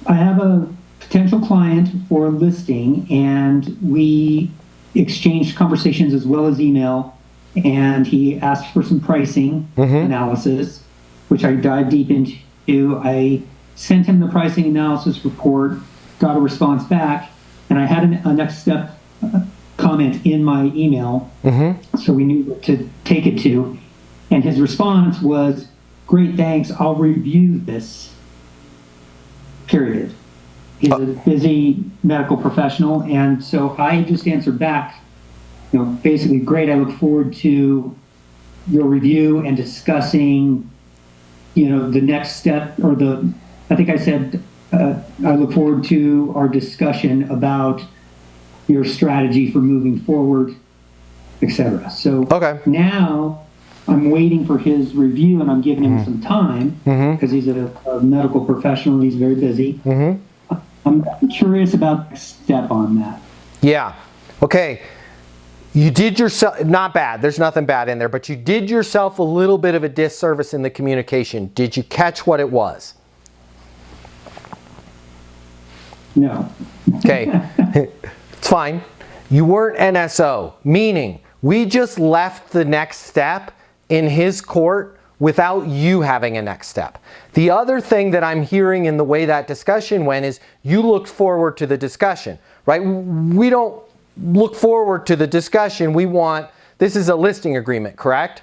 I have a potential client for a listing, and we exchanged conversations as well as email. And he asked for some pricing analysis, which I dived deep into. I sent him the pricing analysis report, got a response back, and I had a next step comment in my email, so we knew what to take it to. And his response was, "Great, thanks. I'll review this." Period. He's a busy medical professional, and so I just answered back, basically, "Great. I look forward to your review and discussing, the next step, or I think I said, I look forward to our discussion about your strategy for moving forward, etc." So now I'm waiting for his review, and I'm giving him some time because he's a medical professional and he's very busy. I'm curious about the step on that. Yeah. Okay. You did yourself, not bad, there's nothing bad in there, but you did yourself a little bit of a disservice in the communication. Did you catch what it was? No. Okay. It's fine. You weren't NSO, meaning we just left the next step in his court without you having a next step. The other thing that I'm hearing in the way that discussion went is you looked forward to the discussion, right? We don't look forward to the discussion. This is a listing agreement, correct?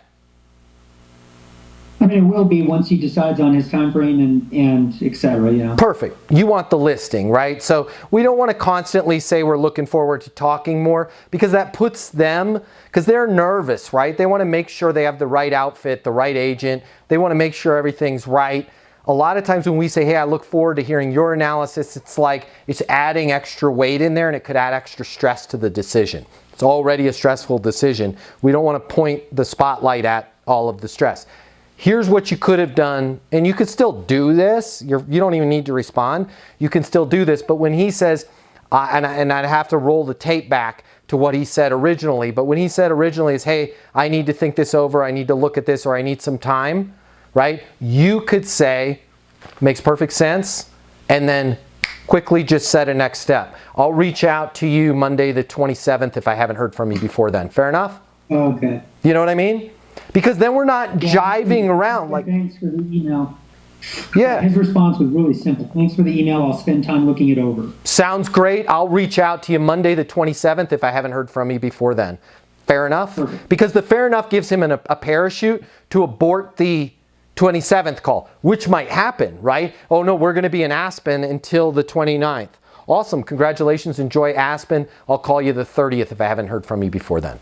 I mean, it will be once he decides on his time frame and et cetera, yeah. Perfect. You want the listing, right? So we don't want to constantly say we're looking forward to talking more, because that puts them, because they're nervous, right? They want to make sure they have the right outfit, the right agent. They want to make sure everything's right. A lot of times when we say, hey, I look forward to hearing your analysis, it's like it's adding extra weight in there, and it could add extra stress to the decision. It's already a stressful decision. We don't want to point the spotlight at all of the stress. Here's what you could have done, and you could still do this. You don't even need to respond. You can still do this, but when he says, and I'd have to roll the tape back to what he said originally, but when he said originally is, hey, I need to think this over, I need to look at this, or I need some time, right? You could say, makes perfect sense, and then quickly just set a next step. I'll reach out to you Monday the 27th if I haven't heard from you before then. Fair enough? Okay. You know what I mean? Because then we're not jiving around. Like, thanks for the email. Yeah. His response was really simple. Thanks for the email. I'll spend time looking it over. Sounds great. I'll reach out to you Monday the 27th if I haven't heard from you before then. Fair enough? Perfect. Because the fair enough gives him a parachute to abort the 27th call, which might happen, right? Oh no, we're going to be in Aspen until the 29th. Awesome. Congratulations. Enjoy Aspen. I'll call you the 30th if I haven't heard from you before then.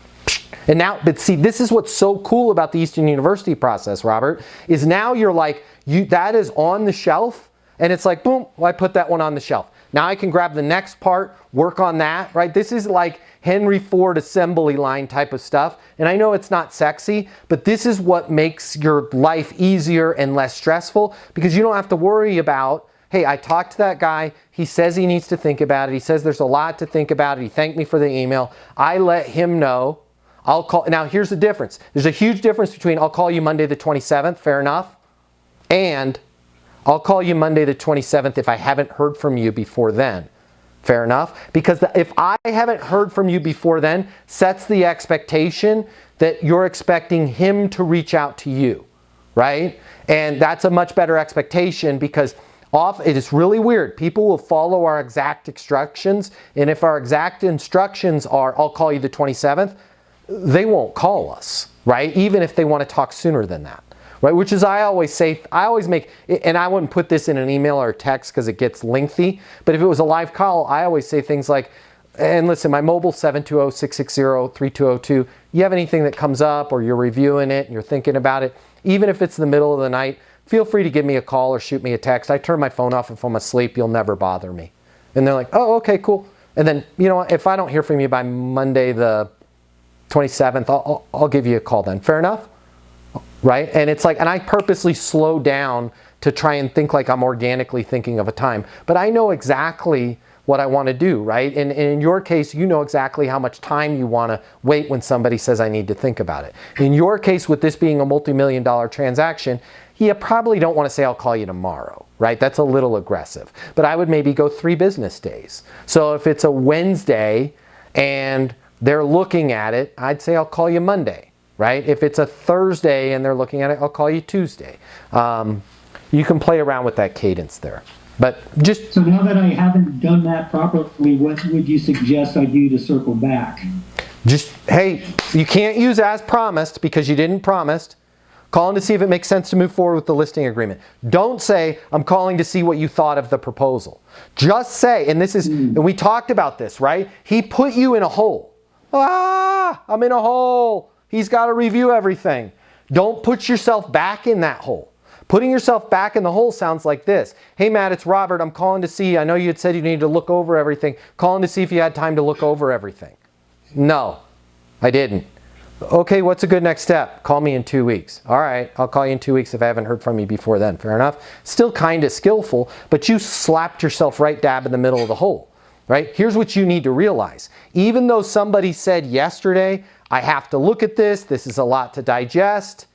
And now, but see, this is what's so cool about the Eastern University process, Robert, is now you're like, that is on the shelf, and it's like, boom, well, I put that one on the shelf. Now I can grab the next part, work on that, right? This is like Henry Ford assembly line type of stuff. And I know it's not sexy, but this is what makes your life easier and less stressful, because you don't have to worry about, hey, I talked to that guy. He says he needs to think about it. He says there's a lot to think about it. He thanked me for the email. I let him know. I'll call. Now, here's the difference. There's a huge difference between I'll call you Monday the 27th, fair enough, and I'll call you Monday the 27th if I haven't heard from you before then. Fair enough? Because if I haven't heard from you before then, sets the expectation that you're expecting him to reach out to you, right? And that's a much better expectation, because it is really weird. People will follow our exact instructions, and if our exact instructions are, I'll call you the 27th, they won't call us, right? Even if they want to talk sooner than that, right? Which is, I always say, I always make, and I wouldn't put this in an email or a text because it gets lengthy, but if it was a live call, I always say things like, and listen, my mobile 720-660-3202, you have anything that comes up or you're reviewing it and you're thinking about it, even if it's the middle of the night, feel free to give me a call or shoot me a text. I turn my phone off if I'm asleep. You'll never bother me. And they're like, oh, okay, cool. And then, you know what, if I don't hear from you by Monday the 27th, I'll give you a call then. Fair enough? Right? And it's like, and I purposely slow down to try and think like I'm organically thinking of a time. But I know exactly what I want to do, right? And in your case, you know exactly how much time you want to wait when somebody says I need to think about it. In your case, with this being a multi-million-dollar transaction, you probably don't want to say I'll call you tomorrow, right? That's a little aggressive. But I would maybe go 3 business days. So if it's a Wednesday and they're looking at it, I'd say I'll call you Monday, right? If it's a Thursday and they're looking at it, I'll call you Tuesday. You can play around with that cadence there. But just... So now that I haven't done that properly, what would you suggest I do to circle back? Just, hey, you can't use as promised because you didn't promise. Calling to see if it makes sense to move forward with the listing agreement. Don't say, I'm calling to see what you thought of the proposal. Just say, and this is, and we talked about this, right? He put you in a hole. I'm in a hole. He's got to review everything. Don't put yourself back in that hole. Putting yourself back in the hole sounds like this. Hey, Matt, it's Robert. I'm calling to see, I know you had said you needed to look over everything. Calling to see if you had time to look over everything. No, I didn't. Okay, what's a good next step? Call me in 2 weeks. All right, I'll call you in 2 weeks if I haven't heard from you before then. Fair enough? Still kind of skillful, but you slapped yourself right dab in the middle of the hole, right? Here's what you need to realize. Even though somebody said yesterday, I have to look at this, this is a lot to digest,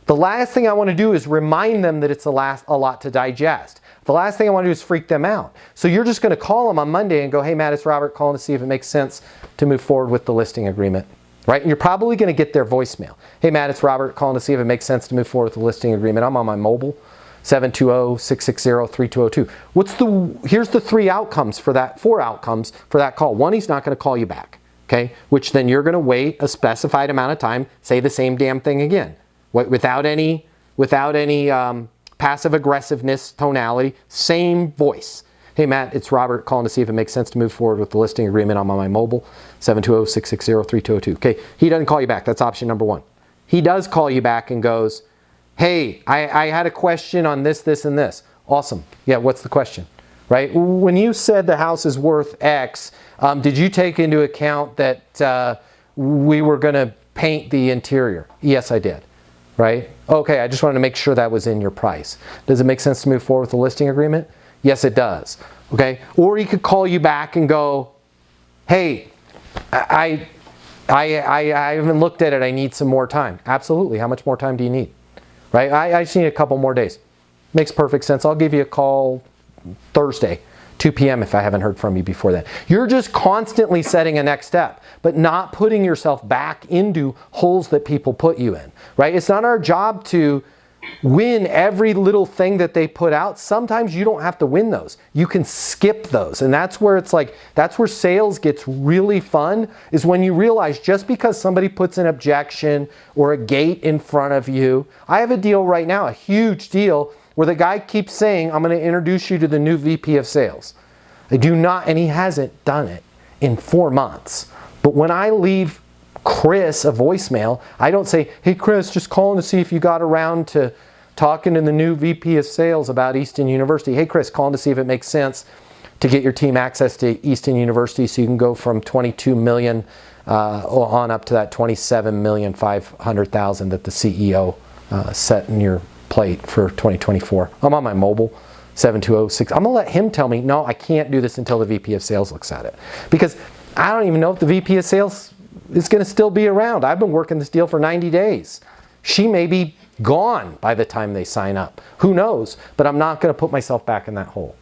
the last thing I want to do is remind them that it's a lot to digest. The last thing I want to do is freak them out. So you're just going to call them on Monday and go, hey, Matt, it's Robert calling to see if it makes sense to move forward with the listing agreement. Right? And you're probably going to get their voicemail. Hey, Matt, it's Robert calling to see if it makes sense to move forward with the listing agreement. I'm on my mobile, 720-660-3202. Here's the 3 outcomes for that, 4 outcomes for that call. 1, he's not going to call you back. Okay? Which then you're going to wait a specified amount of time, say the same damn thing again. Without any passive aggressiveness, tonality, same voice. Hey, Matt, it's Robert calling to see if it makes sense to move forward with the listing agreement. I'm on my mobile, 720-660-3202. Okay, he doesn't call you back. That's option number 1. He does call you back and goes, hey, I had a question on this, this, and this. Awesome. Yeah, what's the question? Right? When you said the house is worth X, did you take into account that we were going to paint the interior? Yes, I did. Right? Okay, I just wanted to make sure that was in your price. Does it make sense to move forward with the listing agreement? Yes, it does. Okay? Or he could call you back and go, hey, I haven't looked at it. I need some more time. Absolutely. How much more time do you need? Right? I just need a couple more days. Makes perfect sense. I'll give you a call Thursday, 2 p.m. if I haven't heard from you before then. You're just constantly setting a next step, but not putting yourself back into holes that people put you in. Right? It's not our job to win every little thing that they put out. Sometimes you don't have to win those. You can skip those. And that's where it's like, that's where sales gets really fun, is when you realize just because somebody puts an objection or a gate in front of you. I have a deal right now, a huge deal, where the guy keeps saying, I'm going to introduce you to the new VP of sales. I do not, and he hasn't done it in 4 months. But when I leave Chris a voicemail, I don't say, hey Chris, just calling to see if you got around to talking to the new VP of sales about Easton University. Hey Chris, calling to see if it makes sense to get your team access to Easton University so you can go from 22 million on up to that 27,500,000 that the CEO set in your plate for 2024. I'm on my mobile, 720-6. I'm going to let him tell me, no, I can't do this until the VP of sales looks at it. Because I don't even know if the VP of sales is going to still be around. I've been working this deal for 90 days. She may be gone by the time they sign up. Who knows? But I'm not going to put myself back in that hole.